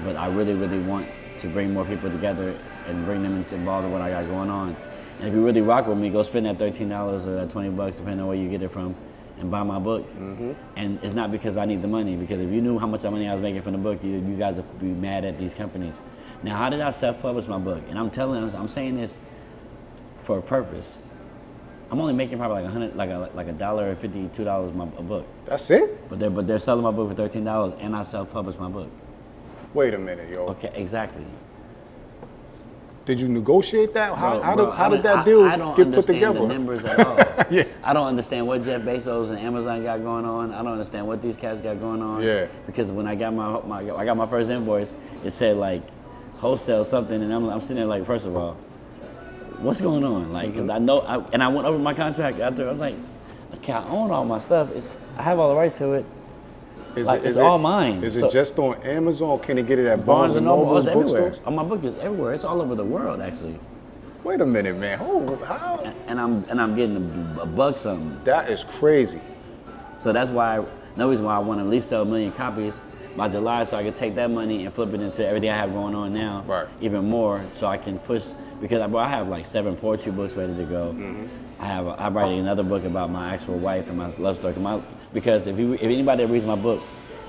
But I really, really want to bring more people together and bring them involved in what I got going on. And if you really rock with me, go spend that $13 or that $20, depending on where you get it from, and buy my book. And it's not because I need the money, because if you knew how much money I was making from the book, you guys would be mad at these companies. Now, how did I self-publish my book? And I'm saying this for a purpose. I'm only making probably like $1.50, $2 a book. That's it? But they're selling my book for $13, and I self-published my book. Wait a minute, yo. Okay, exactly. Did you negotiate that? How did that I deal get put together? I don't understand the numbers at all. Yeah. I don't understand what Jeff Bezos and Amazon got going on. I don't understand what these cats got going on. Yeah. Because when I got my first invoice, it said like wholesale something, and I'm sitting there like, first of all, what's going on? Like, 'cause I know, I went over my contract after. I was like, okay, I own all my stuff. I have all the rights to it. It's all mine. Is it just on Amazon? Can you get it at Barnes and Noble? It's everywhere. My book is everywhere. It's all over the world, actually. Wait a minute, man. How? And I'm getting a buck something. That is crazy. So that's why. No reason why I want to at least sell 1 million copies by July, so I can take that money and flip it into everything I have going on now. Right. Even more, so I can push, because I have like 7 poetry books ready to go. I'm writing another book about my actual wife and my love story. Because if anybody reads my book,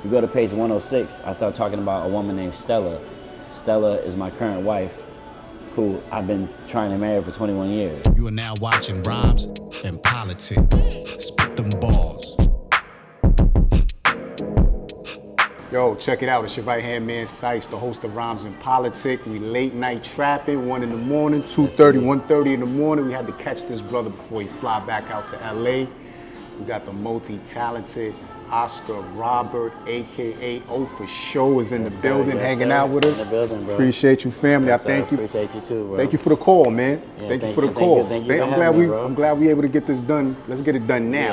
you go to page 106, I start talking about a woman named Stella. Stella is my current wife, who I've been trying to marry for 21 years. You are now watching Rhymes and Politic. Spit them balls. Yo, check it out. It's your right-hand man, Cise, the host of Rhymes and Politic. We late night trapping, 1 in the morning, 2:30, 1:30 in the morning. We had to catch this brother before he fly back out to LA. We got the multi-talented Oscar Robert, a.k.a. O for Show, is in the building, hanging out with us. In the building, bro. Appreciate you, family. Yes, I thank you. Appreciate you too, bro. Thank you for the call, man. Yeah, thank you for the call. Thank you for having me, bro. I'm glad we able to get this done. Let's get it done now.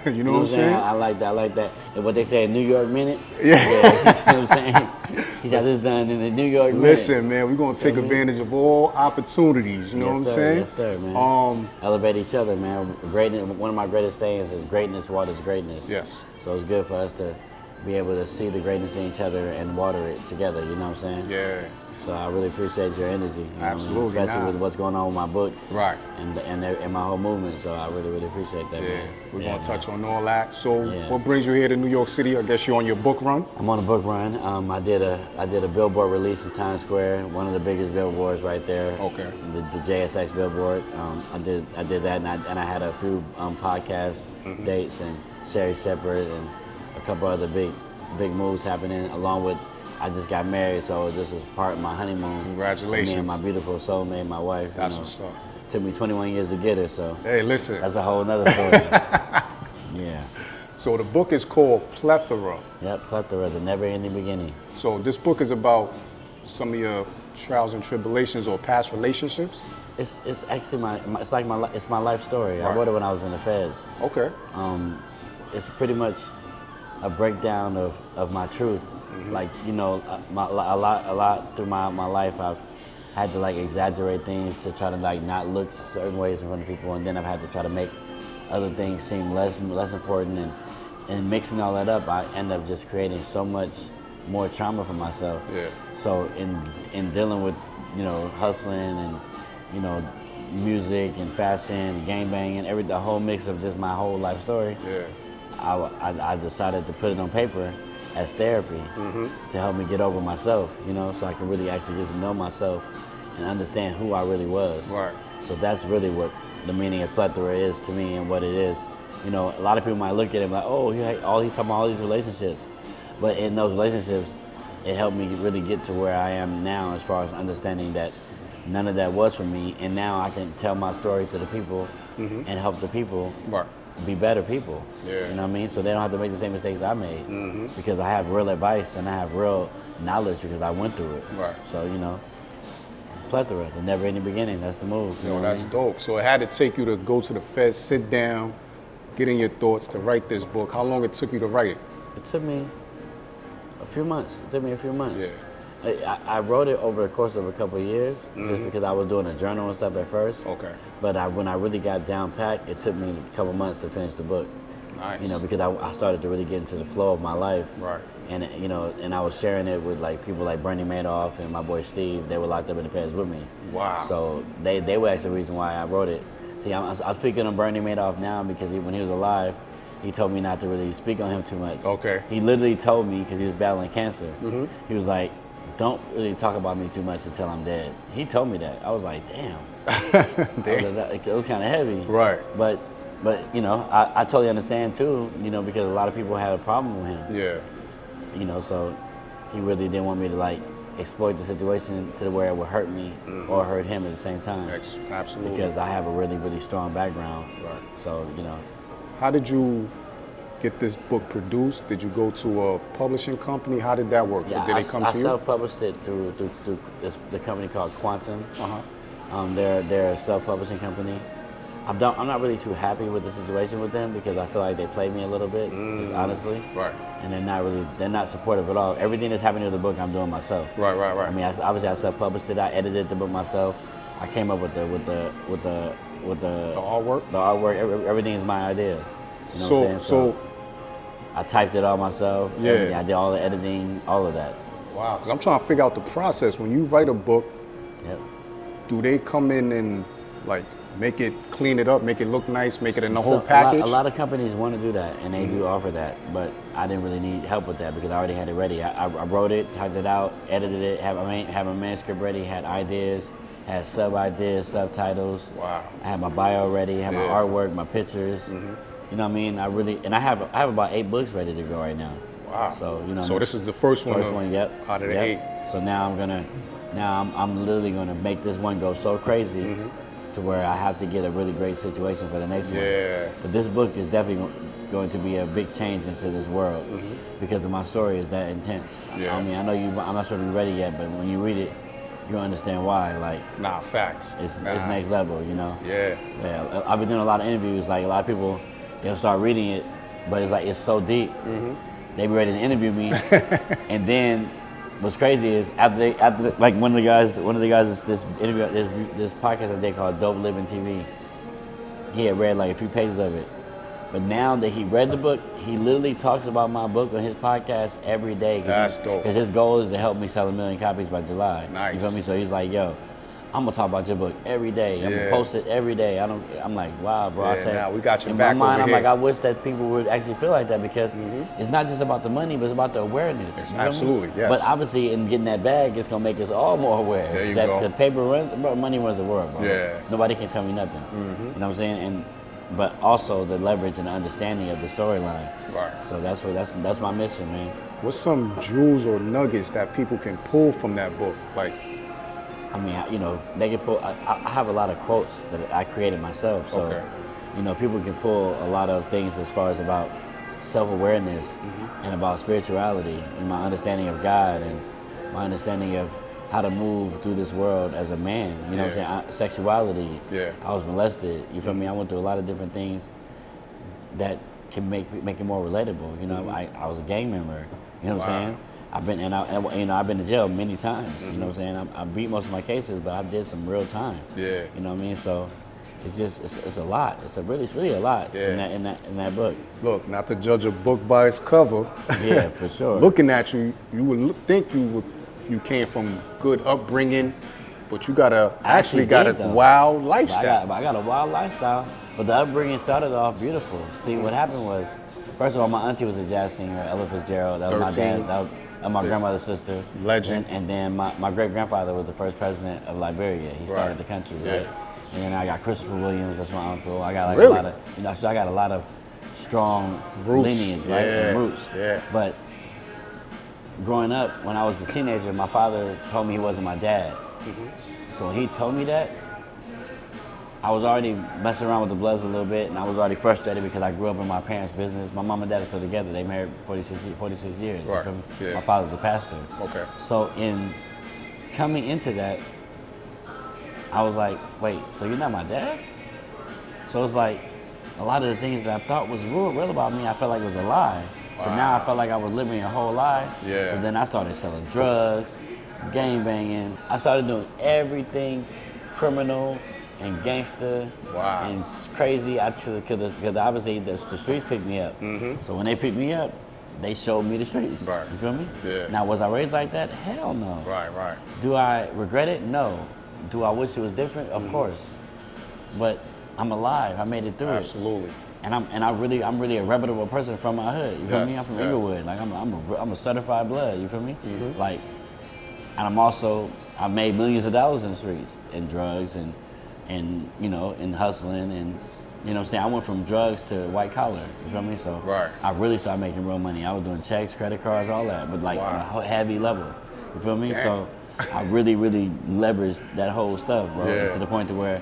You know what I'm saying? I like that. And what they say, a New York minute. Yeah. You know what I'm saying? He got this done in the New York minute. Listen, man, we're gonna take advantage of all opportunities. You know what I'm saying? Yes, sir, man. Elevate each other, man. Greatness. One of my greatest sayings is greatness waters greatness. Yes. So it's good for us to be able to see the greatness in each other and water it together, you know what I'm saying? Yeah. So I really appreciate your energy. You Absolutely. know, especially with what's going on with my book. Right. And my whole movement. So I really, really appreciate that, Yeah. man. We're gonna touch on all that. So Yeah. what brings you here to New York City? I guess you're on your book run. I'm on a book run. I did a billboard release in Times Square, one of the biggest billboards right there. Okay. The JSX billboard. I did that, and I had a few podcast dates and Sherry Shepherd and a couple other big moves happening. Along with, I just got married, so this was part of my honeymoon. Congratulations. Me and my beautiful soulmate, my wife. That's what's up. Took me 21 years to get her, so. Hey, listen. That's a whole nother story. Yeah. So the book is called Plethora. Yep, Plethora, the never-ending beginning. So this book is about some of your trials and tribulations or past relationships. It's actually it's my life story. Right. I wrote it when I was in the Feds. Okay. It's pretty much a breakdown of my truth. Like, you know, a lot through my life, I've had to like exaggerate things to try to like not look certain ways in front of people, and then I've had to try to make other things seem less important, and mixing all that up, I end up just creating so much more trauma for myself. Yeah. So in dealing with, you know, hustling and, you know, music and fashion and gangbanging, the whole mix of just my whole life story. Yeah. I decided to put it on paper as therapy to help me get over myself, you know, so I can really actually get to know myself and understand who I really was. Right. So that's really what the meaning of Plethora is to me, and what it is. You know, a lot of people might look at it like, oh, he's talking about all these relationships. But in those relationships, it helped me really get to where I am now, as far as understanding that none of that was for me, and now I can tell my story to the people and help the people Right. be better people. Yeah. You know what I mean? So they don't have to make the same mistakes I made, because I have real advice and I have real knowledge because I went through it. Right. So, you know, Plethora, the never-ending beginning. That's the move. You know what I That's mean? dope. So it had to take you to go to the Feds, sit down, get in your thoughts to write this book. How long it took you to write it? It took me a few months. Yeah. I wrote it over the course of a couple of years, just because I was doing a journal and stuff at first. Okay. But when I really got down packed, it took me a couple months to finish the book. Nice. You know, because I started to really get into the flow of my life. Right. and and I was sharing it with like people like Bernie Madoff and my boy Steve. They were locked up in the feds with me. Wow. So they were actually the reason why I wrote it. See, I'm speaking on Bernie Madoff now because when he was alive, he told me not to really speak on him too much. Okay. He literally told me, because he was battling cancer, Mm-hmm. he was like, don't really talk about me too much until I'm dead. He told me that. I was like, damn. It was kind of heavy. Right. But I totally understand too, because a lot of people had a problem with him. Yeah. So he really didn't want me to like exploit the situation to where it would hurt me or hurt him at the same time. Absolutely. Because I have a really, really strong background. Right. So, How did you get this book produced? Did you go to a publishing company? How did that work? Yeah, Did it come I to you? self-published it through the company called Quantum. Uh-huh. They're a self-publishing company. I'm not really too happy with the situation with them because I feel like they played me a little bit, just honestly. Right. And they're not supportive at all. Everything that's happening to the book, I'm doing myself. Right. I mean, obviously I self-published it. I edited the book myself. I came up with the artwork. The artwork. Everything is my idea. You know what I'm saying? So I typed it all myself. Yeah. Everything. I did all the editing, all of that. wow, because I'm trying to figure out the process. When you write a book, Yep. do they come in and like make it, clean it up, make it look nice, make it in the So whole package? A lot of companies want to do that, and they do offer that, but I didn't really need help with that because I already had it ready. I wrote it, typed it out, edited it, have a manuscript ready, had ideas, had sub-ideas, subtitles. Wow. I had my bio ready, had my Yeah. artwork, my pictures. You know what I mean? I have about 8 books ready to go right now. Wow. So So this is the first one. yep. Out of the yep. 8. So now I'm literally gonna make this one go so crazy to where I have to get a really great situation for the next one. Yeah. But this book is definitely going to be a big change into this world because of my story is that intense. Yeah. I mean, I know I'm not sure if you're ready yet, but when you read it, you'll understand why. Like, Nah, facts. it's Nah. next level, Yeah. Yeah, I've been doing a lot of interviews. Like a lot of people, they'll start reading it, but it's like it's so deep. They be ready to interview me, and then what's crazy is after like one of the guys this podcast that they call Dope Living TV. He had read like a few pages of it, but now that he read the book, he literally talks about my book on his podcast every day. That's dope. Because his goal is to help me sell 1 million copies by July. Nice. You feel me? So he's like, yo, I'm gonna talk about your book every day. I'm Yeah. gonna post it every day. I'm like, wow, bro. I Yeah, said, now we got your in back my mind, over I'm here. like, I wish that people would actually feel like that because it's not just about the money, but it's about the awareness. It's you feel me? absolutely, yes. But obviously, in getting that bag, it's gonna make us all more aware. There you that go. The paper runs, bro, money runs the world, bro. Yeah. Nobody can tell me nothing. You know what I'm saying? But also the leverage and the understanding of the storyline. Right. So that's my mission, man. What's some jewels or nuggets that people can pull from that book? Like, I mean, they can pull. I have a lot of quotes that I created myself, so Okay. People can pull a lot of things as far as about self-awareness and about spirituality and my understanding of God and my understanding of how to move through this world as a man. You know what I'm saying? Sexuality. Yeah. I was molested. You feel me? I went through a lot of different things that can make it more relatable. I was a gang member. You know what I'm saying? I've been to jail many times. You know what I'm saying? I beat most of my cases, but I did some real time. Yeah. You know what I mean? So it's a lot. It's really a lot Yeah. in that book. look, not to judge a book by its cover. Yeah, for sure. Looking at you, you would think you came from good upbringing, but you got a did, though. wild But lifestyle. I got a wild lifestyle, but the upbringing started off beautiful. See, what happened was, first of all, my auntie was a jazz singer, Ella Fitzgerald. That was my 13. dad. That was my grandmother's sister. Legend. And then my great-grandfather was the first president of Liberia. He started Right. the country, Yeah. right? And then I got Christopher Williams, that's my uncle. I got like Really? a lot of, so I got a lot of strong Roots. lineage, right? Yeah. And roots. Yeah. But growing up, when I was a teenager, my father told me he wasn't my dad. So when he told me that, I was already messing around with the Bloods a little bit, and I was already frustrated because I grew up in my parents' business. My mom and dad are still together. They married 46 years. You Right, feel me? yeah. My father's a pastor. Okay. So in coming into that, I was like, wait, so you're not my dad? So it's like a lot of the things that I thought was real about me, I felt like it was a lie. So now I felt like I was living a whole lie. Yeah. So then I started selling drugs, gang banging. I started doing everything criminal and gangster Wow. and crazy. Because obviously the streets picked me up. So when they picked me up, they showed me the streets. Right. You feel me? Yeah. Now, was I raised like that? Hell no. Right. Do I regret it? No. Do I wish it was different? Of course. But I'm alive. I made it through Absolutely. it. And I'm really a reputable person from my hood. You feel me? I'm from yes. Inglewood. Like I'm a certified blood. You feel me? Mm-hmm. Like, and I made millions of dollars in the streets, in drugs and you know, in hustling and. You know what I'm saying? I went from drugs to white collar, you feel me? So Right. I really started making real money. I was doing checks, credit cards, all that, but like on a heavy level, you feel me? Damn. So I really leveraged that whole stuff, bro, Yeah. to the point to where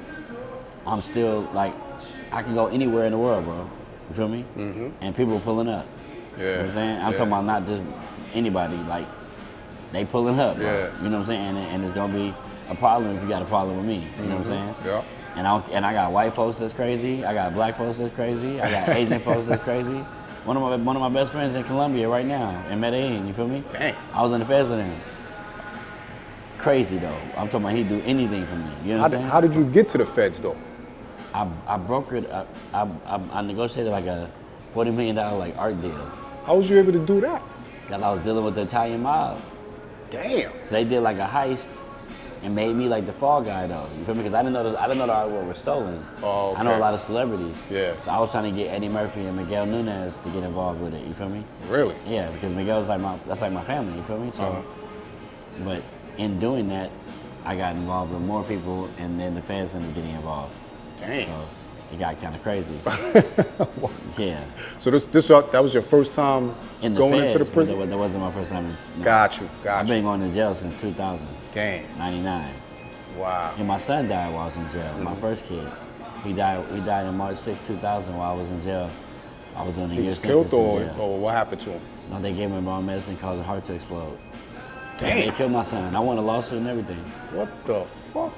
I'm still like, I can go anywhere in the world, bro, you feel me? Mm-hmm. And people are pulling up, you know what I'm saying? I'm talking about not just anybody, like they pulling up, bro, Yeah. you know what I'm saying? And it's gonna be a problem if you got a problem with me, you know what I'm saying? Yeah. And I got white folks that's crazy. I got black folks that's crazy. I got Asian folks that's crazy. One of my best friends in Colombia right now, in Medellin. You feel me? Dang. I was in the feds with him. Crazy though. I'm talking about he'd do anything for me. You know what I'm saying? How did you get to the feds though? I brokered. I negotiated like a $40 million like art deal. How was you able to do that? Cause I was dealing with the Italian mob. Damn. So they did like a heist. And made me like the fall guy though. You feel me? Because I didn't know the artwork was stolen. Oh, okay. I know a lot of celebrities. Yeah. So I was trying to get Eddie Murphy and Miguel Nunez to get involved with it. You feel me? Really? Yeah, because Miguel's like that's like my family. You feel me? So, but in doing that, I got involved with more people, and then the feds ended up getting involved. Damn. So it got kind of crazy. Yeah. So that was your first time In the going feds, into the prison? That wasn't my first time. No. Got you. I've been going to jail since 2000. Damn. 99. Wow. And my son died while I was in jail. My first kid. He died in March 6, 2000 while I was in jail. I was doing a He year was sentence killed in jail. or what happened to him? No, they gave him wrong medicine, caused his heart to explode. Damn. They killed my son. I won a lawsuit and everything. What the fuck?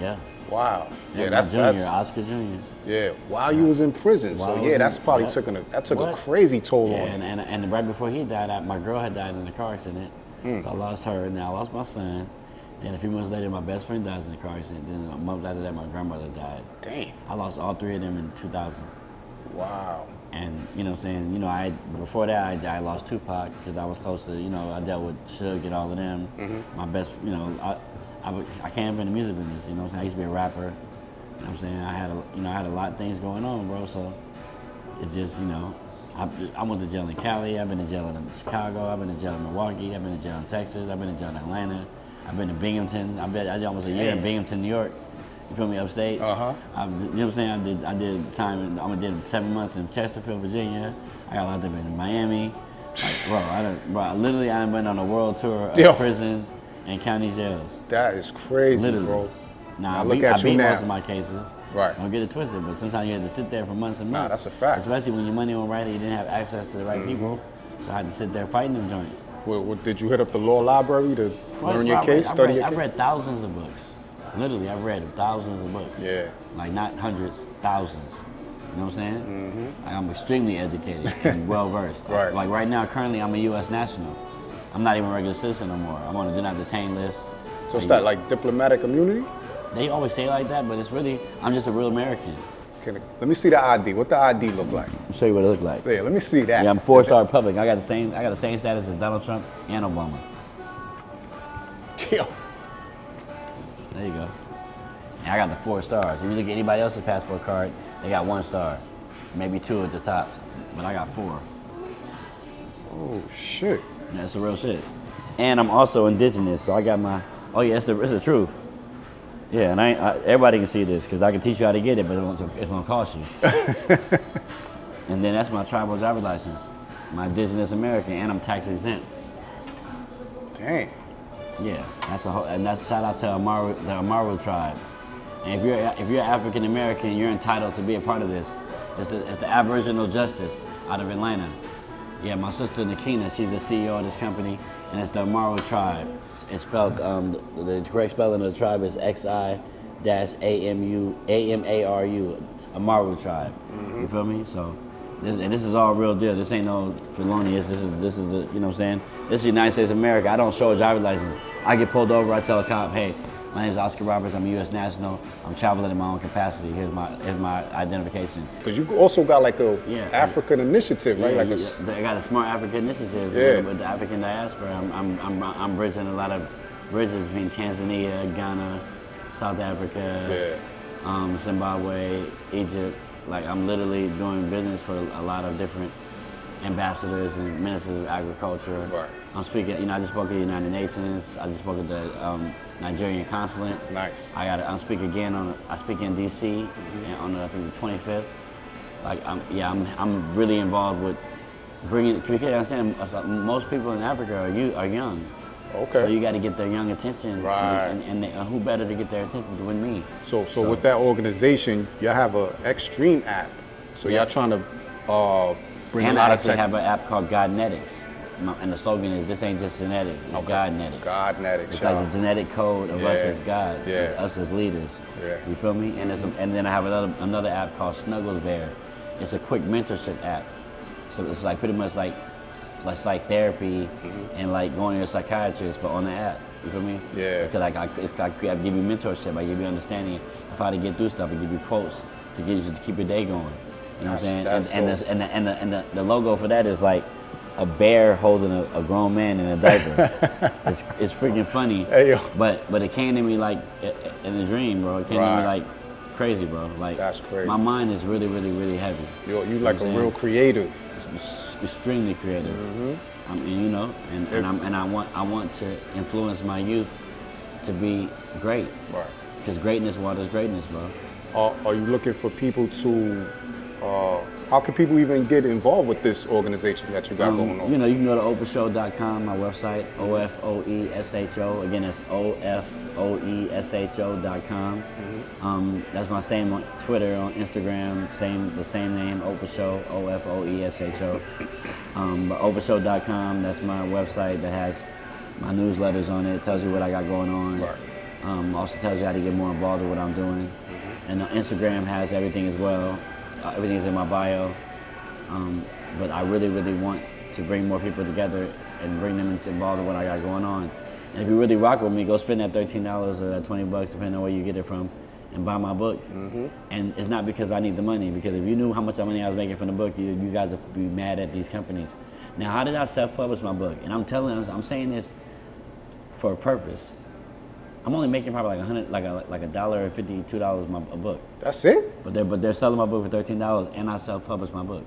Yeah. Wow. Yeah, my that's junior, Oscar Jr. Yeah. While you was in prison. While I So was yeah, in- that's probably yeah. took a What? crazy toll Yeah, on him. and right before he died, my girl had died in a car accident. So I lost her, and I lost my son. Then a few months later, my best friend dies in a car accident. Then a month after that, my grandmother died. Damn. I lost all three of them in 2000. Wow. And you know what I'm saying, you know, before that I lost Tupac because I was close to, you know, I dealt with Suge and all of them. My best, you know, I came up in the music business, you know what I'm saying? I used to be a rapper. You know what I'm saying? I had a lot of things going on, bro. So it just, you know, I went to jail in Cali. I've been in jail in Chicago. I've been in jail in Milwaukee. I've been in jail in Texas. I've been in jail in Atlanta. I've been in Binghamton. I did almost a year in Binghamton, New York. You feel me? Upstate. You know what I'm saying? I did time. I did 7 months in Chesterfield, Virginia. I got locked up in Miami. Like, I done been on a world tour of prisons and county jails. That is crazy, Literally. bro. Now, Look I at you beat now. most of my cases. Right. Don't get it twisted, but sometimes you have to sit there for months and months. that's a fact. Especially when your money on right and you didn't have access to the right people. So I had to sit there fighting them joints. What, did you hit up the law library to learn your case, study your I've case? read thousands of books. Literally, I've read thousands of books. Yeah. Like not hundreds, thousands. You know what I'm saying? Like, I'm extremely educated and well versed. Right. Like right now, currently, I'm a U.S. national. I'm not even a regular citizen no more. I'm on a do not detain list. So what's that, like diplomatic immunity? They always say it like that, but it's really, I'm just a real American. Let me see the ID. What the ID look like? I'll show you what it looks like. Yeah, let me see that. Yeah, I'm 4-star Republic. I got the same status as Donald Trump and Obama. Yo. There you go. And I got the 4 stars. If you look at anybody else's passport card, they got 1 star, maybe 2 at the top, but I got 4. Oh shit. Yeah, that's the real shit. And I'm also indigenous, so I got my. Oh yeah, it's the truth. Yeah, and everybody can see this because I can teach you how to get it, but it's gonna cost you. And then that's my tribal driver's license, my indigenous American, and I'm tax exempt. Dang. Yeah, that's shout out to the Amaru tribe. And if you're African American, you're entitled to be a part of this. It's the Aboriginal Justice out of Atlanta. Yeah, my sister Nakina, she's the CEO of this company, and it's the Amaru tribe. It's spelled the correct spelling of the tribe is X-I-AMARU, Amaru tribe. You feel me? So, this is all real deal. This ain't no felonious. This is the, you know what I'm saying? This is the United States of America. I don't show a driver's license. I get pulled over. I tell a cop, hey, My name is Oscar Roberts. I'm a U.S. national. I'm traveling in my own capacity. Here's my identification. Because you also got like a Yeah. African initiative, right? Like I got a Smart Africa initiative with the African diaspora. I'm bridging a lot of bridges between Tanzania, Ghana, South Africa, Zimbabwe, Egypt. Like I'm literally doing business for a lot of different ambassadors and ministers of agriculture. Right. I'm speaking. I just spoke at the United Nations. I just spoke at the Nigerian consulate. Nice. I'm speaking again I speak in D.C. On I think the 25th. Like I'm really involved with bringing. Because you understand, most people in Africa are young. Okay. So you got to get their young attention. Right. And who better to get their attention than me? So with that organization, y'all have a extreme app. So y'all trying to bring and a lot I of actually tech. have an app called Godnetics. And the slogan is, this ain't just genetics, it's Godnetics. Godnetics. It's like the genetic code of us as gods, us as leaders. Yeah. You feel me? And then I have another app called Snuggles Bear. It's a quick mentorship app. So it's like pretty much like therapy and like going to a psychiatrist, but on the app. You feel me? Yeah. Because I give you mentorship, I give you understanding of how to get through stuff, I give you quotes to keep your day going. You know what I'm saying? And the logo for that is like a bear holding a grown man in a diaper. it's freaking funny. Hey, yo. But it came to me like in a dream, bro. It came to me like crazy, bro. Like that's crazy. My mind is really, really, really heavy. You like a real creative. Extremely creative. I mean, and I want to influence my youth to be great. Right. Because greatness waters greatness, bro. Are you looking for people to? How can people even get involved with this organization that you got going on? You can go to ofoeshow.com, my website, OFOESHO. Again, it's OFOESHO.com. That's my same on Twitter, on Instagram, the same name, Ofoeshow, OFOESHO. But ofoeshow.com, that's my website that has my newsletters on it. It tells you what I got going on. Right. Also tells you how to get more involved with what I'm doing. And Instagram has everything as well. Everything's in my bio, but I really, really want to bring more people together and bring them involved in what I got going on. And if you really rock with me, go spend that $13 or that $20, depending on where you get it from, and buy my book. And it's not because I need the money, because if you knew how much money I was making from the book, you guys would be mad at these companies. Now, how did I self-publish my book? And I'm saying this for a purpose. I'm only making probably like $1.52 a book. That's it? But they're selling my book for $13, and I self-published my book.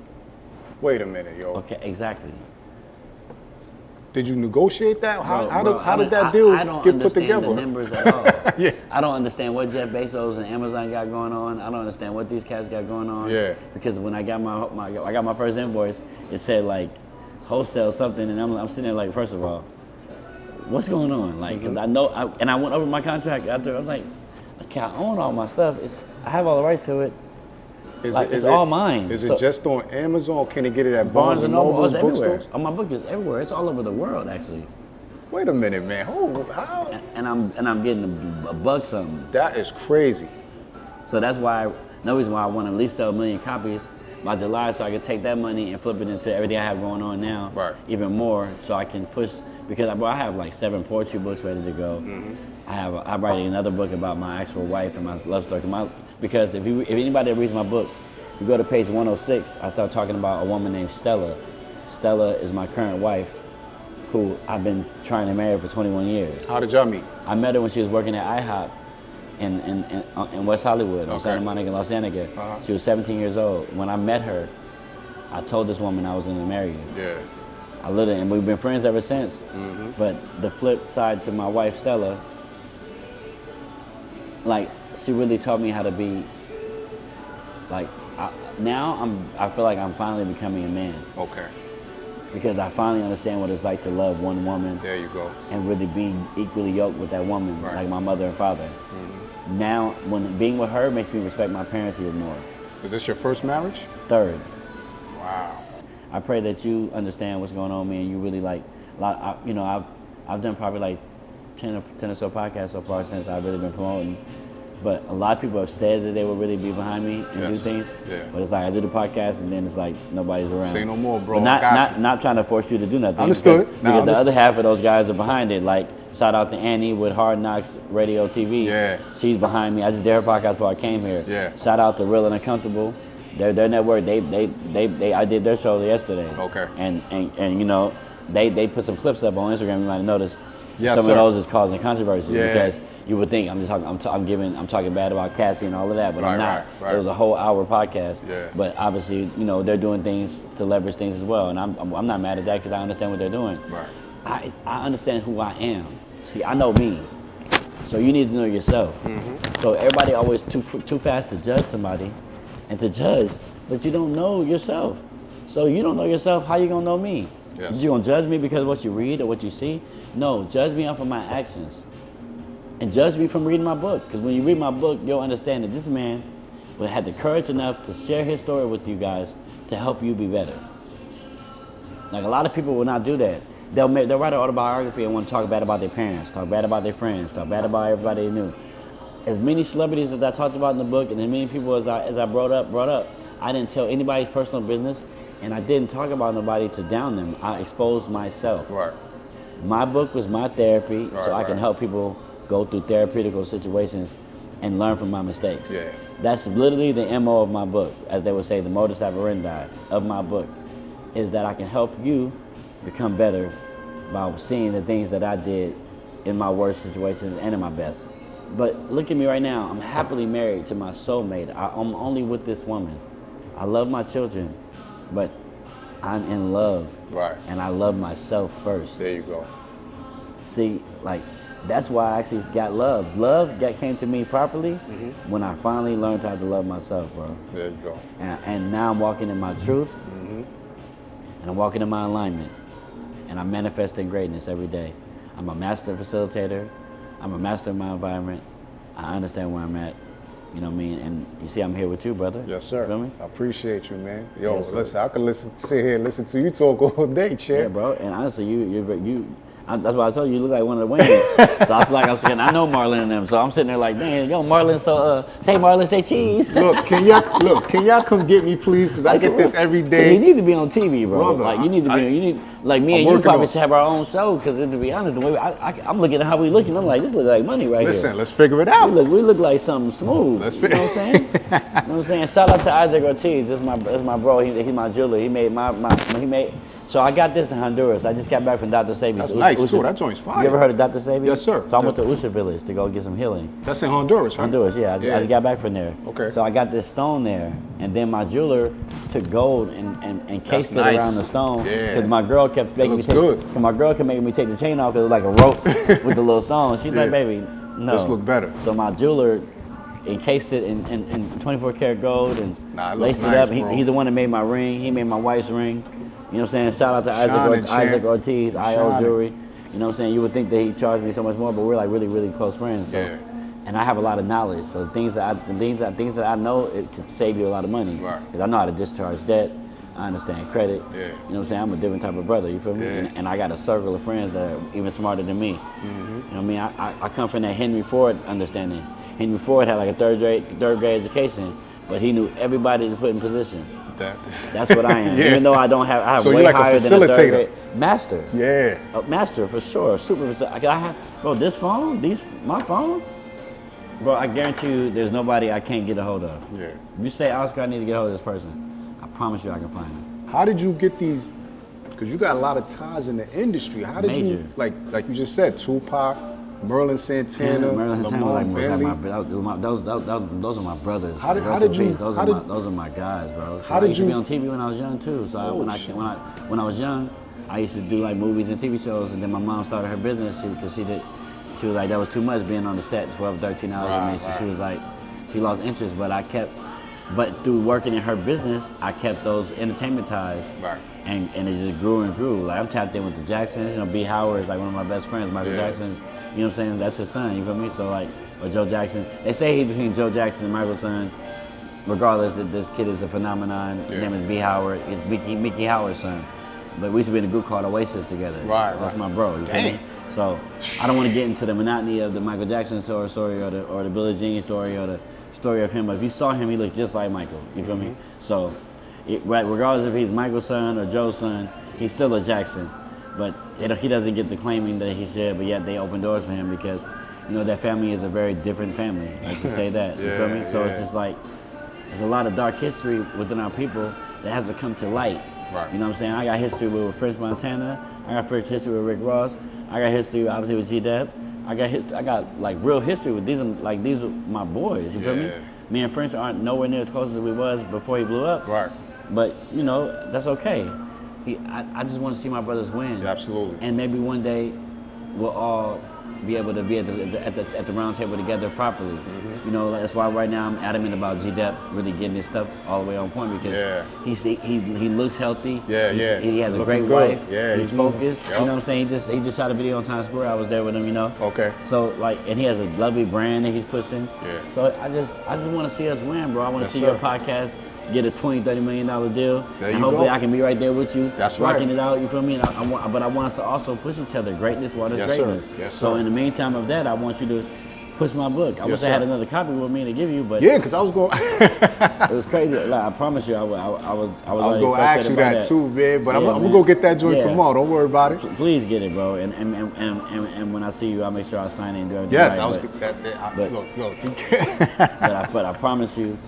Wait a minute, yo. Okay, exactly. Did you negotiate that? How did that I deal don't get put together? understand the numbers at all. Yeah. I don't understand what Jeff Bezos and Amazon got going on. I don't understand what these cats got going on. Yeah. Because when I got my first invoice, it said like wholesale something, and I'm sitting there like, first of all, what's going on? Like, 'cause I know, I went over my contract after. I was like, okay, I own all my stuff. I have all the rights to it. It's all mine. Is it just on Amazon, or can you get it at Barnes and Noble's everywhere. bookstores? Oh, my book is everywhere. It's all over the world, actually. Wait a minute, man. How? And I'm getting a buck something. That is crazy. So that's why. No reason why I want to at least sell 1 million copies by July, so I can take that money and flip it into everything I have going on now. Right. Even more, so I can push. Because I have like 7 poetry books ready to go. I'm writing another book about my actual wife and my love story. Because if anybody reads my book, you go to page 106, I start talking about a woman named Stella. Stella is my current wife, who I've been trying to marry for 21 years. How did y'all meet? I met her when she was working at IHOP in West Hollywood, on Santa Monica, Los Angeles. She was 17 years old. When I met her, I told this woman I was going to marry her. Yeah. I literally, and we've been friends ever since. But the flip side to my wife, Stella, like, she really taught me how to be, like, I feel like I'm finally becoming a man. Okay. Because I finally understand what it's like to love one woman. There you go. And really be equally yoked with that woman, like my mother and father. Now, when being with her makes me respect my parents even more. Is this your first marriage? Third. Wow. I pray that you understand what's going on, man. You really like, I've done probably like 10 or so podcasts so far since I've really been promoting. But a lot of people have said that they will really be behind me and do things. Yeah. But it's like I do the podcast and then it's like nobody's around. Say no more, bro. But not trying to force you to do nothing. Understood. Because the other half of those guys are behind it. Like Shout out to Annie with Hard Knocks Radio TV. Yeah. She's behind me. I just did her podcast before I came here. Yeah. Shout out to Real and Uncomfortable. Their network, I did their show yesterday. Okay. And you know, they put some clips up on Instagram. You might have noticed. Yes, some sir. of those is causing controversy because Yeah. you would think I'm talking bad about Cassie and all of that, but I'm not. Right. It was a whole hour podcast. Yeah. But obviously, you know, they're doing things to leverage things as well, and I'm not mad at that because I understand what they're doing. Right. I understand who I am. See, I know me. So you need to know yourself. So everybody always too fast to judge somebody and to judge, but you don't know yourself. So you don't know yourself, how you gonna know me? Yes. You gonna judge me because of what you read or what you see? No, judge me off of my actions. And judge me from reading my book. Because when you read my book, you'll understand that this man had the courage enough to share his story with you guys to help you be better. Like a lot of people will not do that. They'll write an autobiography and want to talk bad about their parents, talk bad about their friends, talk bad about everybody they knew. As many celebrities as I talked about in the book and as many people as I brought up, I didn't tell anybody's personal business and I didn't talk about nobody to down them. I exposed myself. Right. My book was my therapy, so I can right. help people go through therapeutical situations and learn from my mistakes. Yeah. That's literally the MO of my book, as they would say, the modus operandi of my book, is that I can help you become better by seeing the things that I did in my worst situations and in my best. But look at me right now, I'm happily married to my soulmate. I'm only with this woman. I love my children, but I'm in love. Right. And I love myself first. There you go. See, like, that's why I actually got love. Love that came to me properly when I finally learned how to love myself, bro. There you go. And now I'm walking in my truth, and I'm walking in my alignment, and I'm manifesting greatness every day. I'm a master facilitator. I'm a master of my environment. I understand where I'm at. You know what I mean? And you see I'm here with you, brother. Yes, sir. You feel me? I appreciate you, man. Yo, Yes, sir. listen, I could sit here and listen to you talk all day, champ. Yeah, bro. And honestly, that's why I told you, you look like one of the wings. So I feel like I'm saying, I know Marlon and them. So I'm sitting there like, dang, yo, Marlon, say Marlon, say cheese. Look, can y'all come get me, please? Because I get this every day. You need to be on TV, bro. Brother, like you need to be, like me I'm and you working probably on- should have our own show. Because to be honest, the way I'm looking at how we looking, I'm like, this look like money right Listen, here. let's figure it out. We look like something smooth. Let's you know what I'm saying? You know what I'm saying? Shout out to Isaac Ortiz. This is my bro. He's my jeweler. He made. So I got this in Honduras. I just got back from Dr. Sabes. That's nice, too. That joint's fire. You ever heard of Dr. Sabes? Yes, sir. So I went to Usha Village to go get some healing. That's in Honduras, right? Honduras, yeah. I just got back from there. Okay. So I got this stone there, and then my jeweler took gold and cased it nice. around the stone. Yeah. Because my girl kept making me looks good. Cause my girl kept making me take the chain off because it was like a rope with the little stone. She's like, Yeah. baby, no. This look better. So my jeweler encased it in 24 karat gold and Nah, it looks laced nice, it up. bro. He's the one that made my ring. He made my wife's ring. You know what I'm saying? Shout out to Shining, Isaac champ. Ortiz, IO Shining. Jewelry. You know what I'm saying? You would think that he charged me so much more, but we're like really, really close friends. So. Yeah. And I have a lot of knowledge. So things that I know, it could save you a lot of money. Right. Because I know how to discharge debt. I understand credit. Yeah. You know what I'm saying? I'm a different type of brother. You feel me? Yeah. And I got a circle of friends that are even smarter than me. You know what I mean? I come from that Henry Ford understanding. Henry Ford had like a third grade education, but he knew everybody to put in position. That's what I am. Yeah. Even though I have So way you're like a higher than a third facilitator. grade. Master. Yeah. Master for sure. Super. I have, bro, this phone, my phone, bro, I guarantee you there's nobody I can't get a hold of. Yeah. If you say, Oscar, I need to get a hold of this person, I promise you I can find him. How did you get these? Because you got a lot of ties in the industry. How did you, like you just said, Tupac, Merlin Santana, Lamar Bentley? Those are my brothers. How did you- Those how did- are my guys, bro. How I did used to you- be on TV when I was young too. So shit. when I was young, I used to do like movies and TV shows, and then my mom started her business because she was like, that was too much being on the set 12, 13 hours. I mean, she was like, she lost interest, but through working in her business, I kept those entertainment ties. Right. And it just grew and grew. Like I'm tapped in with the Jacksons. You know, B. Howard is like one of my best friends, Michael Jackson. You know what I'm saying? That's his son. You feel me? So like, or Joe Jackson. They say he's between Joe Jackson and Michael's son. Regardless, this kid is a phenomenon. His name is B. Howard. It's Mickey Howard's son. But we used to be in a group called Oasis together. That's my bro. You feel me? So I don't want to get into the monotony of the Michael Jackson story or the Billie Jean story or the story of him. But if you saw him, he looked just like Michael. You feel me? So regardless if he's Michael's son or Joe's son, he's still a Jackson. but he doesn't get the claiming that he should. But yet they open doors for him because, you know, that family is a very different family. Like to say that, you feel me? So it's just like there's a lot of dark history within our people that has to come to light. Right. You know what I'm saying? I got history with French Montana. I got history with Rick Ross. I got history obviously with G-Dep. I got like real history with these. Like these are my boys. You feel me? Me and French aren't nowhere near as close as we was before he blew up. Right. But you know that's okay. I just want to see my brothers win. Yeah, absolutely. And maybe one day we'll all be able to be at the round table together properly. Mm-hmm. You know, that's why right now I'm adamant about G-Dep really getting his stuff all the way on point because he looks healthy. He has a great wife. Yeah, he's focused. Yep. You know what I'm saying? He just shot a video on Times Square. I was there with him. You know. Okay. So like, and he has a lovely brand that he's pushing. Yeah. So I just want to see us win, bro. I want to see your podcast get a $20-30 million deal. There and you hopefully go. I can be right there with you. That's rocking right. it out, you feel me? And but I want us to also push each other. Greatness, what is Yes, greatness? sir. Yes, so sir. in the meantime of that, I want you to push my book. I wish I had another copy with me to give you, but yeah, because I was going. it was crazy. Like, I promise you, I was going to ask you that too, man. But I'm gonna go get that joint tomorrow. Don't worry about it. Please get it, bro. And when I see you, I'll make sure I sign it and do everything. Yes, right. Look. But I promise you,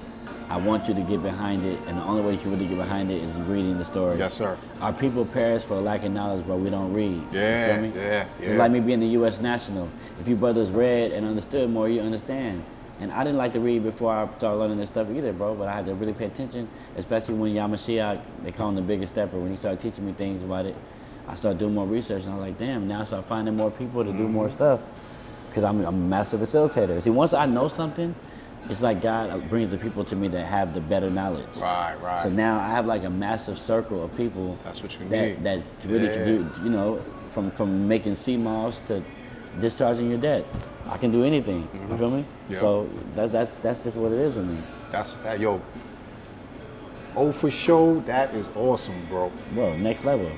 I want you to get behind it, and the only way you can really get behind it is reading the story. Yes, sir. Our people perish for lack of knowledge, but we don't read. Yeah, you feel me? yeah. Just like me being the U.S. National. If you brothers read and understood more, you understand. And I didn't like to read before I started learning this stuff either, bro, but I had to really pay attention, especially when Yamashiach, they call him the biggest stepper, when he started teaching me things about it, I started doing more research, and I was like, damn, now I start finding more people to do more stuff, because I'm a master facilitator. See, once I know something, it's like God brings the people to me that have the better knowledge. Right. So now I have like a massive circle of people. That's what you need. That really can do, you know, from making CMOS to discharging your debt. I can do anything. You feel me? Yep. So that's just what it is with me. That's that, yo. Oh, for sure, that is awesome, bro. Bro, next level.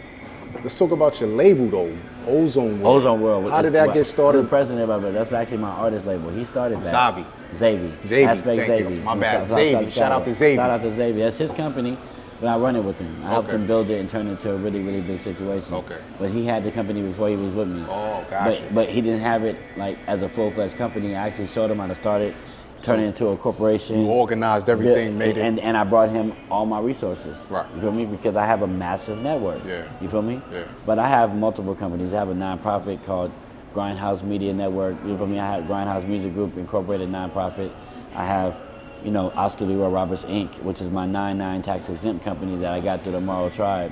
Let's talk about your label though, Ozone World. Ozone World. How did that get started? I'm the president of it. That's actually my artist label. He started that. Xavi. Aspect Thank you. My bad. Xavi. Shout out to Xavi. Shout out to Xavi. That's his company, but I run it with him. I helped him build it and turn it into a really, really big situation. Okay. But he had the company before he was with me. Oh, gotcha. But he didn't have it like as a full-fledged company. I actually showed him how to start it, turn it into a corporation. You organized everything, made it. And I brought him all my resources. Right. You feel me? Because I have a massive network. Yeah. You feel me? Yeah. But I have multiple companies. I have a nonprofit called Grindhouse Media Network. You feel me? I have Grindhouse Music Group, incorporated nonprofit. I have, you know, Oscar Leroy Roberts Inc., which is my 99 tax exempt company that I got through the Morrow Tribe.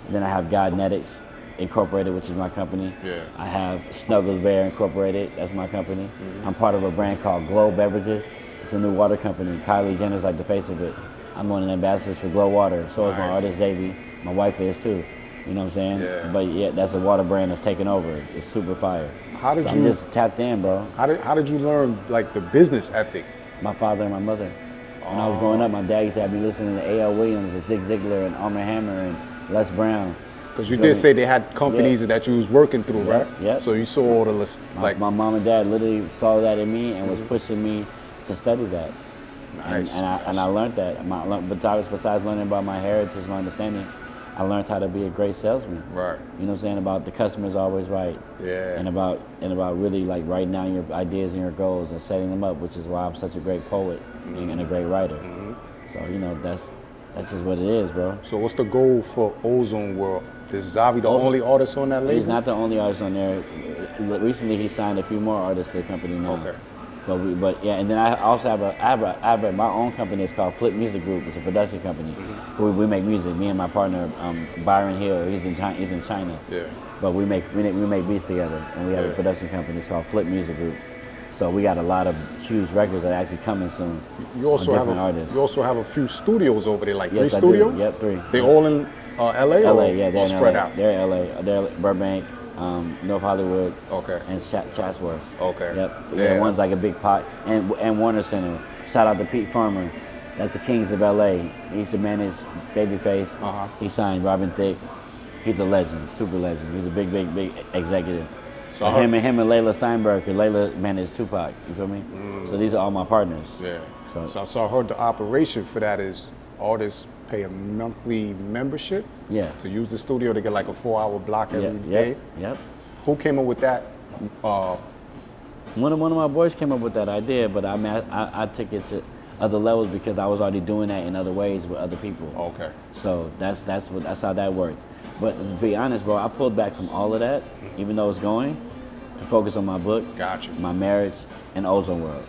And then I have Godnetics Incorporated, which is my company. Yeah. I have Snuggles Bear Incorporated, that's my company. Mm-hmm. I'm part of a brand called Glow Beverages. It's a new water company. Kylie Jenner's like the face of it. I'm one of the ambassadors for Glow Water. So is my artist Xavi. My wife is too. You know what I'm saying? Yeah. But yeah, that's a water brand that's taking over. It's super fire. How did I'm just tapped in, bro. How did you learn like the business ethic? My father and my mother. When I was growing up, my dad used to have me listening to A.L. Williams and Zig Ziglar and Armand Hammer and Les Brown. Because you did say they had companies that you was working through, right? Yeah. So you saw all the list, my mom and dad literally saw that in me and was pushing me to study that. Nice. And I learned that. Besides learning about my heritage, my understanding, I learned how to be a great salesman. Right. You know what I'm saying? About the customer's always right. Yeah. And about really like writing down your ideas and your goals and setting them up, which is why I'm such a great poet and a great writer. Mm-hmm. So, you know, that's just what it is, bro. So what's the goal for Ozone World? Is Xavi the only artist on that label? He's not the only artist on there. Recently, he signed a few more artists to the company now. Okay. But yeah, and then I also have my own company. It's called Flip Music Group. It's a production company. Mm-hmm. We make music. Me and my partner Byron Hill. He's in China. Yeah. But we make beats together, and we have a production company. It's called Flip Music Group. So we got a lot of huge records that are actually coming soon. You also have artists. You also have a few studios over there, like yes, 3 studios. Yep, 3. They all in LA. LA, or, yeah, they're or in spread LA. out. They're LA. They're Burbank, North Hollywood, okay, and Chatsworth. Okay. Yep. Yeah, one's like a big pot. And Warner Center. Shout out to Pete Farmer. That's the Kings of LA. He used to manage Babyface. Uh-huh. He signed Robin Thicke. He's a legend, super legend. He's a big executive. So him and Layla Steinberg, and Layla managed Tupac. You feel me? So these are all my partners. Yeah. So I heard the operation for that is artists pay a monthly membership Yeah. to use the studio to get like a 4-hour block every Yep, day. yep, yep. Who came up with that? One of my boys came up with that idea, but I took it to other levels because I was already doing that in other ways with other people. Okay. So that's how that worked. But to be honest, bro, I pulled back from all of that, even though it's going, to focus on my book, Gotcha. my marriage, and Ozone World.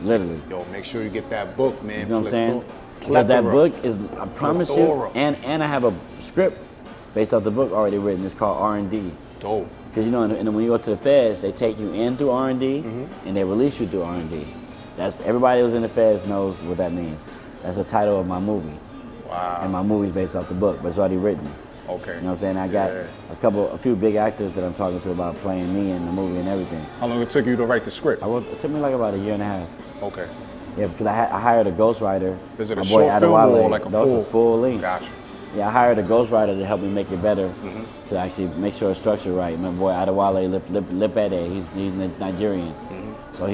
Literally. Yo, make sure you get that book, man. You know what I'm saying? Because that book is, I promise Plethora. you, and I have a script based off the book already written. It's called R&D. Dope. Because you know, and when you go to the feds, they take you in through R&D, and they release you through R&D. That's everybody who's in the feds knows what that means. That's the title of my movie. Wow. And my movie's based off the book, but it's already written. Okay. You know what I'm saying? I got a few big actors that I'm talking to about playing me in the movie and everything. How long it took you to write the script? It took me like about a year and a half. Okay. Yeah, because I hired a ghostwriter. Is it a my boy short film Adewale. or like a full length? Gotcha. Yeah, I hired a ghostwriter to help me make it better, to actually make sure it's structured right. My boy Adewale Lipede, he's Nigerian. So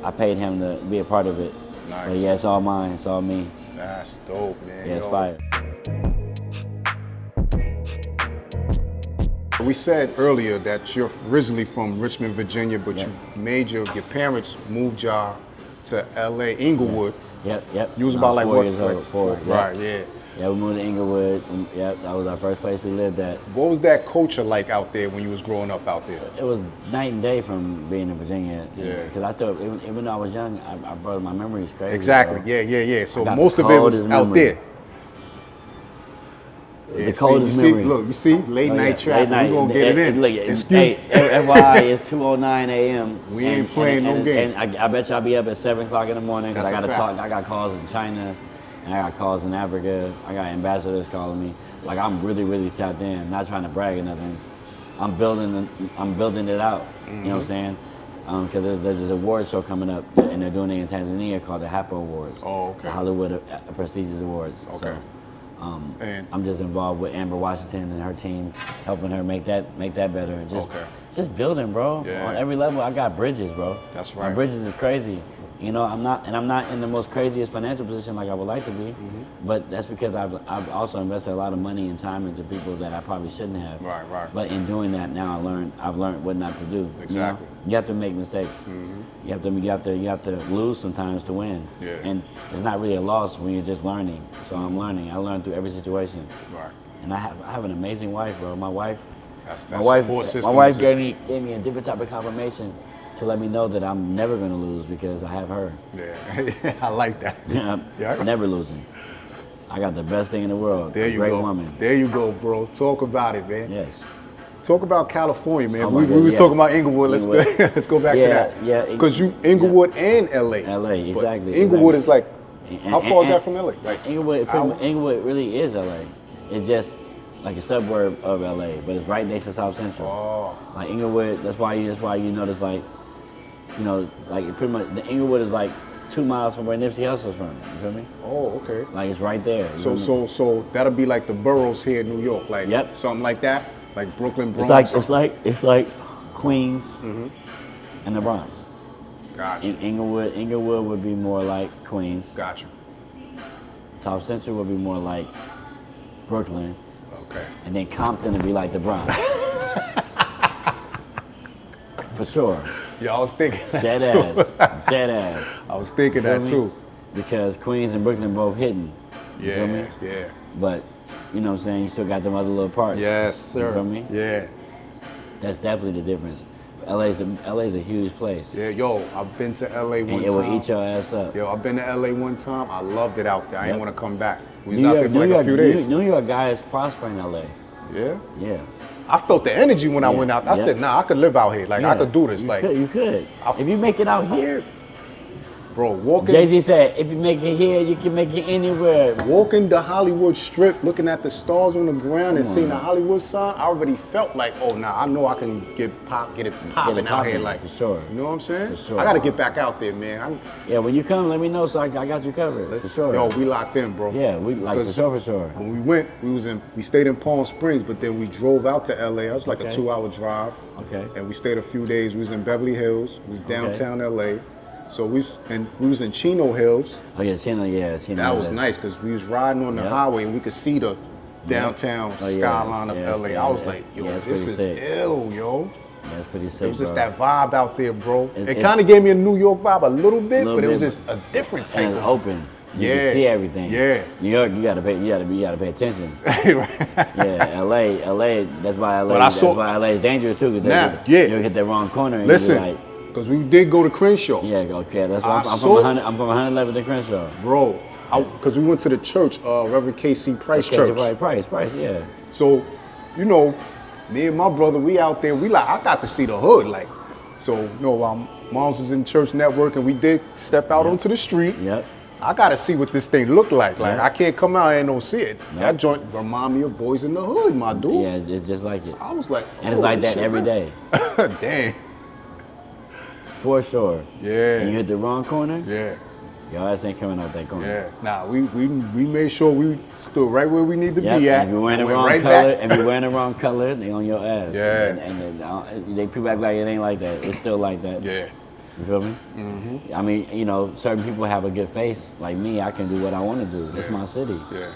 I paid him to be a part of it. Nice. But yeah, it's all mine, it's all me. That's dope, man. Yeah, it's fire. We said earlier that you're originally from Richmond, Virginia, but Yep. you made your parents moved y'all to LA, Inglewood. Yep. You was When I about like 4 what? years old, Like, four. Right, yeah. Yeah, we moved to Inglewood. Yep, that was our first place we lived at. What was that culture like out there when you was growing up out there? It was night and day from being in Virginia. Yeah. Because I still, even though I was young, my memory is crazy. Exactly. bro. Yeah. So I got most the of it was coldest out memory. there. The Yeah, coldest see, memory. Look, you see, late Oh, night yeah. traffic. We gonna get it in. Look, Excuse FYI, it's 2:09 a.m. We ain't playing no game. And I bet y'all be up at 7 o'clock in the morning because I That's got a to fact. talk. I got calls in China, and I got calls in Africa. I got ambassadors calling me. Like I'm really, really tapped in. Not trying to brag or nothing. I'm building it out. You know what I'm saying? Because there's an award show coming up, and they're doing it in Tanzania called the HAPA Awards. Oh, okay. The Hollywood Prestigious Awards. Okay. So, And- I'm just involved with Amber Washington and her team, helping her make that better. And just building, bro. Yeah. On every level, I got bridges, bro. That's My right. bridges is crazy. You know, I'm not in the most craziest financial position like I would like to be, but that's because I've also invested a lot of money and time into people that I probably shouldn't have. Right. But in doing that, now I've learned what not to do. Exactly. You know? You have to make mistakes. You have to lose sometimes to win. Yeah. And it's not really a loss when you're just learning. So I'm learning. I learn through every situation. Right. And I have an amazing wife, bro. My wife Support system my wife is gave me a different type of confirmation to let me know that I'm never gonna lose because I have her. Yeah, I like that. Yeah. Never losing. I got the best thing in the world. There a you great go. woman. There you go, bro. Talk about it, man. Yes. Talk about California, man. Oh we my God, was yes. talking about Inglewood. Let's Inglewood. go, let's go back to that. Yeah. Because you Inglewood and LA. LA, exactly. But Inglewood is like, And- how far is and- that from LA? Like Inglewood really is LA. It's just like a suburb of LA, but it's right next to South Central. Oh. Like Inglewood, that's why you notice like pretty much the Inglewood is like 2 miles from where Nipsey Hussle's from. You feel me? Oh, okay. Like it's right there. You feel me? So that'll be like the boroughs here in New York, like Yep. something like that, like Brooklyn, Bronx. It's like Queens and the Bronx. Gotcha. Inglewood would be more like Queens. Gotcha. South Central would be more like Brooklyn, Okay. and then Compton would be like the Bronx. For sure. Yeah, I was thinking that Dead too. Dead ass. I was thinking Feel that me? too. Because Queens and Brooklyn both hidden. You feel me? Yeah. But, you know what I'm saying, you still got them other little parts. Yes, sir. You feel me? Yeah. That's definitely the difference. LA's a huge place. Yeah, yo, I've been to LA one And time. it will eat your ass up. Yo, I've been to LA one time. I loved it out there. I didn't Yep. want to come back. We was out there for like a few days. New York guys prosper in LA. Yeah. Yeah. I felt the energy when I Yeah, went out. I yeah. said, nah, I could live out here. Like, I Yeah. could do this. You Like, could, you could. If you make it out here, bro, walking Jay-Z said, if you make it here, you can make it anywhere. walking the Hollywood Strip, looking at the stars on the ground and Come on, seeing the man. Hollywood sign, I already felt like, oh, nah, I know I can get it popping out here. popping, Like, for sure. You know what I'm saying? For sure. I got to get back out there, man. Yeah, when you come, let me know so I got you covered. For sure. Yo, we locked in, bro. Yeah, we like for Because sure. When we went, we stayed in Palm Springs, but then we drove out to LA. It was like a Okay. 2-hour drive. Okay. And we stayed a few days. We was in Beverly Hills. We was downtown LA. So we was in Chino Hills. Oh yeah, Chino. That was nice because we was riding on the highway and we could see the downtown skyline of LA. I was like, yo, this is ill, yo. That's pretty sick. It was just that vibe out there, bro. It kind of gave me a New York vibe a little bit, but it was just a different type. And it's open. You can see everything. Yeah. New York, you gotta pay attention. Yeah, LA. That's why LA is dangerous too. Because you hit that wrong corner. And listen, because we did go to Crenshaw. Yeah, okay. That's why I'm from 111th and Crenshaw. Bro, because we went to the church, Reverend K.C. Price Church. Price, yeah. So, you know, me and my brother, we out there. We like, I got to see the hood, like. So, you know, while Moms was in church network, and we did step out onto the street. Yep. I gotta see what this thing look like. Like, I can't come out and don't see it. That joint remind me of Boys in the Hood, my dude. Yeah, it's just like it. I was like, and it's like that every day. Damn. For sure. Yeah. And you hit the wrong corner. Yeah. Your ass ain't coming out that corner. Yeah. Nah, we made sure we stood right where we need to be at. And if you're wearing the wrong color, they on your ass. Yeah. And they people act like it ain't like that. It's still like that. Yeah. You feel me? Mm-hmm. I mean, you know, certain people have a good face. Like me, I can do what I want to do. It's my city. Yeah.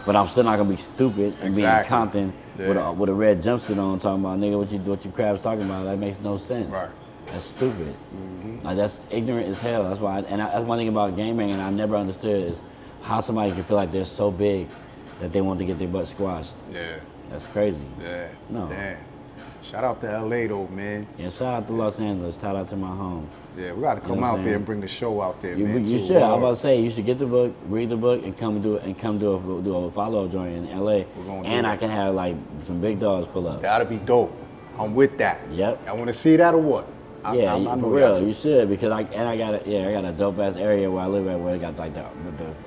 But I'm still not gonna be stupid and be in Compton with a red jumpsuit on, talking about nigga what you crabs talking about. That makes no sense. Right. That's stupid. Mm-hmm. Like that's ignorant as hell. That's why. That's one thing about gangbanging I never understood is how somebody can feel like they're so big that they want to get their butt squashed. Yeah. That's crazy. Yeah. No. Damn. Shout out to LA though, man. Yeah, shout out to Los Angeles. Shout out to my home. Yeah, we gotta come out there and bring the show out there, man. You should. I was about to say you should get the book, read the book, and come do a follow-up joint in LA. And I can have like some big dogs pull up. That'd be dope. I'm with that. Yep. I want to see that or what? Yeah, for real, you should because I got a dope ass area where I live at where it got like the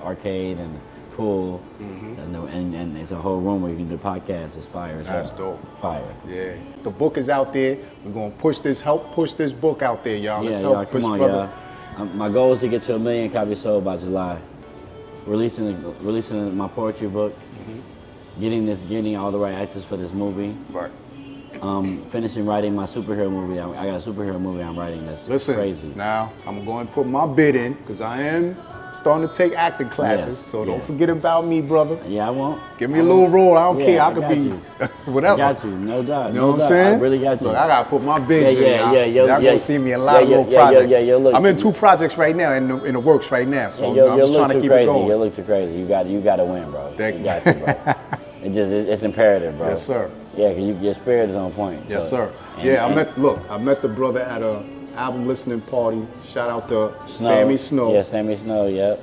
arcade and the pool, and it's a whole room where you can do podcasts. It's fire. That's dope. Fire. Yeah. The book is out there. We're gonna help push this book out there, y'all. Let's help come on, brother. Y'all. My goal is to get to 1 million copies sold by July. Releasing my poetry book. Getting all the right actors for this movie. Right. Finishing writing my superhero movie. I got a superhero movie I'm writing that's crazy. Now, I'm going to put my bid in because I am starting to take acting classes. So don't forget about me, brother. Yeah, I won't. Give me a little role. I don't care. I could be whatever. I got you. No doubt. You know what I'm saying? I really got you. Look, I got to put my bids in. Y'all going to see me in a lot of little projects. I'm in 2 projects right now in the works right now. So I'm just trying to keep it going. You look too crazy. You got to win, bro. Thank you. Got to, bro. It's imperative, bro. Yes, sir. Yeah, because your spirit is on point. Yes, sir. I met the brother at a album listening party. Shout out to Sammy Snow. Yeah, Sammy Snow, yep.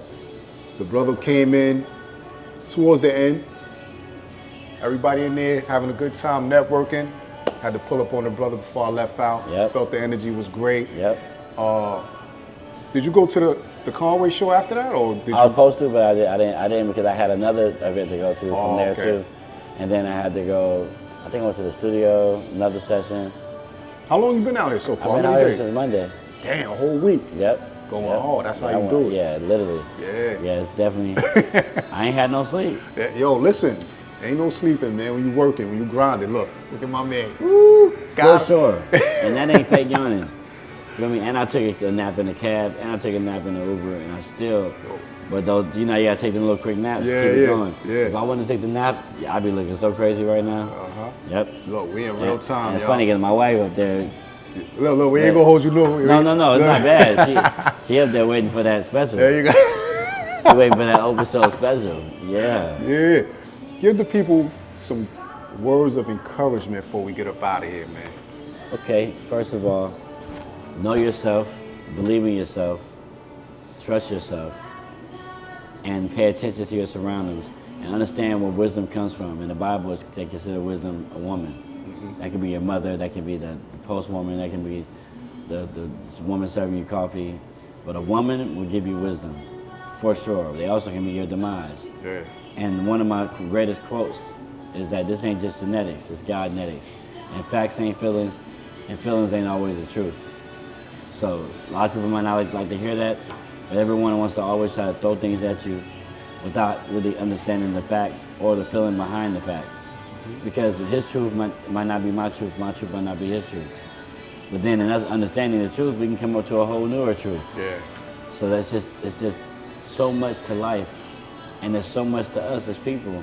The brother came in towards the end. Everybody in there having a good time networking. Had to pull up on the brother before I left out. Yep. Felt the energy was great. Yep. Did you go to the Conway show after that, or did you? I was supposed to, but I didn't because I had another event to go to from there too, and then I had to go. I think I went to the studio, another session. How long you been out here so far? I've been out here since Monday. Damn, a whole week. Yep. Going hard. That's how you do it. Yeah, literally. Yeah. Yeah, it's definitely. I ain't had no sleep. Yeah, yo, listen. Ain't no sleeping, man. When you working, when you grinding. Look at my man. Woo, for sure. And that ain't fake yawning. You know what I mean? And I took a nap in the cab, and I took a nap in the Uber, and I still. But those, you gotta take them little quick naps. Yeah, keep it going. Yeah. If I wouldn't take the nap, I'd be looking so crazy right now. Yep. Look, we in real time, It's y'all. funny because my wife up there. Look, we ain't gonna hold you no. No, it's not bad. She up there waiting for that special. There you go. She waiting for that open show special. Yeah. Yeah. Give the people some words of encouragement before we get up out of here, man. Okay, first of all, know yourself, believe in yourself, trust yourself, and pay attention to your surroundings and understand where wisdom comes from. In the Bible, they consider wisdom a woman. Mm-hmm. That could be your mother, that could be the postwoman, that can be the woman serving you coffee. But a woman will give you wisdom, for sure. They also can be your demise. Yeah. And one of my greatest quotes is that this ain't just genetics, it's Godnetics. And facts ain't feelings, and feelings ain't always the truth. So a lot of people might not like to hear that, but everyone wants to always try to throw things at you without really understanding the facts or the feeling behind the facts. Because his truth might not be my truth might not be his truth. But then in us understanding the truth, we can come up to a whole newer truth. Yeah. So it's just so much to life, and there's so much to us as people.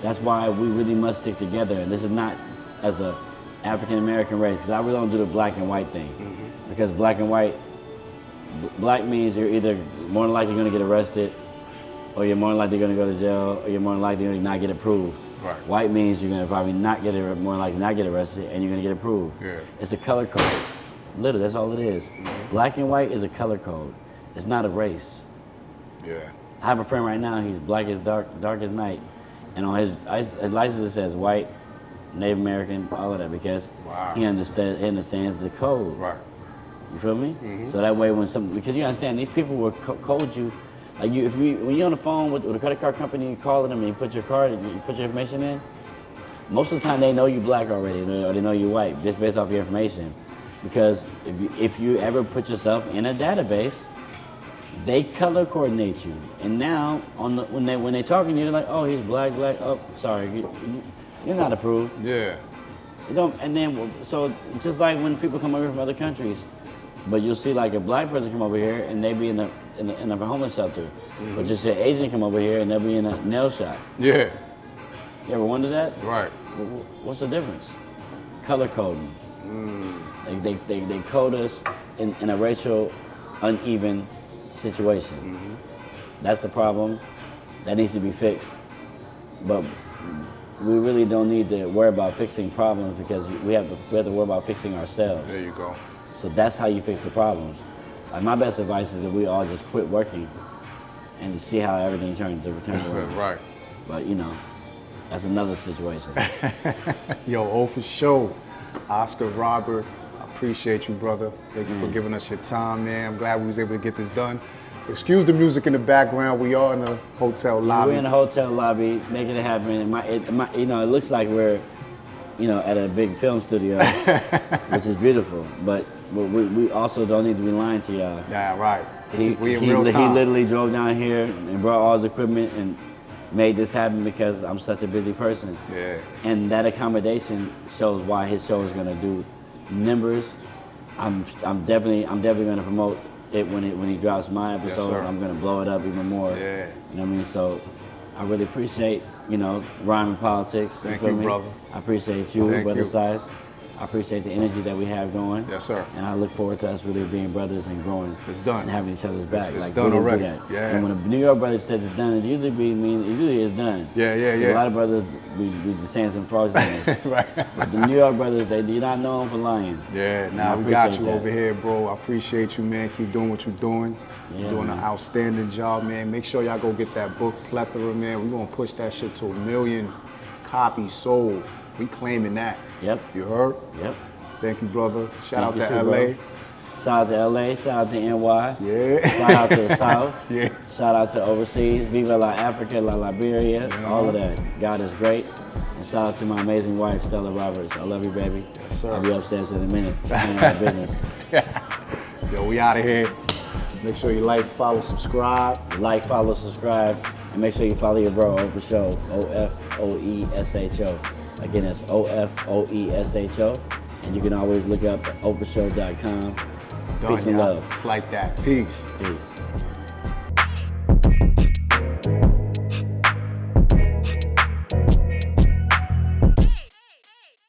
That's why we really must stick together. And this is not as a African American race, because I really don't do the black and white thing. Because black and white, black means you're either more than likely going to get arrested, or you're more than likely going to go to jail, or you're more than likely going to not get approved. Right. White means you're going to probably not get more than likely not get arrested, and you're going to get approved. Yeah. It's a color code. Literally, that's all it is. Black and white is a color code. It's not a race. Yeah. I have a friend right now, he's black as dark as night. And on his license it says white, Native American, all of that, because he understands the code. Right. You feel me? So that way because you understand, these people will code you. Like when you're on the phone with a credit card company, you call them and you put your card, you put your information in, most of the time they know you black already, or they know you white, just based off your information. Because if you ever put yourself in a database, they color coordinate you. And now, when they talking to you, they're like, oh, he's black, oh, sorry, you're not approved. Yeah. You don't, and then, so just like when people come over from other countries, but you'll see like a black person come over here and they be in a homeless shelter. But just an Asian come over here and they'll be in a nail shop. Yeah. You ever wonder that? Right. What's the difference? Color coding. They code us in a racial uneven situation. That's the problem. That needs to be fixed. But we really don't need to worry about fixing problems, because we have to worry about fixing ourselves. There you go. So that's how you fix the problems. Like, my best advice is that we all just quit working and see how everything turns around. Right. But that's another situation. Yo, for sure. Oscar, Robert, I appreciate you, brother. Thank you for giving us your time, man. I'm glad we was able to get this done. Excuse the music in the background. We are in a hotel lobby. We're in a hotel lobby, making it happen. It looks like we're, at a big film studio, which is beautiful. But we also don't need to be lying to y'all. Yeah, right. We in real time. He literally drove down here and brought all his equipment and made this happen because I'm such a busy person. Yeah. And that accommodation shows why his show is gonna do numbers. I'm definitely gonna promote it when he drops my episode. Yes, I'm gonna blow it up even more. Yeah. You know what I mean? So I really appreciate, Rhyme and Politics. Thank feel you, me? brother. I appreciate you, Thank Brother you. Cise. I appreciate the energy that we have going. Yes, sir. And I look forward to us really being brothers and growing. It's done. And having each other's back. It's done really already. do that. Yeah. And when a New York brother says it's done, it usually is done. Yeah. A lot of brothers be saying some fraudulence. Right. But the New York brothers, they do not know them for lying. Yeah, And now I we got appreciate you that. over here, bro. I appreciate you, man. Keep doing what you're doing. Yeah, You're doing man. an outstanding job, man. Make sure y'all go get that book, Plethora, man. We're going to push that shit to 1 million copies sold. We claiming that. Yep. You heard? Yep. Thank you, brother. Shout Thank out you to too, LA. bro. Shout out to LA. Shout out to NY. Yeah. Shout out to the South. Yeah. Shout out to overseas. Viva la Africa, la Liberia. All of that. God is great. And shout out to my amazing wife, Stella Roberts. I love you, baby. Yes, sir. I'll be upstairs in a minute. Handling my business. Yo, we out of here. Make sure you like, follow, subscribe. Like, follow, subscribe, and make sure you follow your bro over show. OFOESHO. Again, that's OFOESHO. And you can always look up overshow.com. Peace and love. It's like that. Peace. Peace.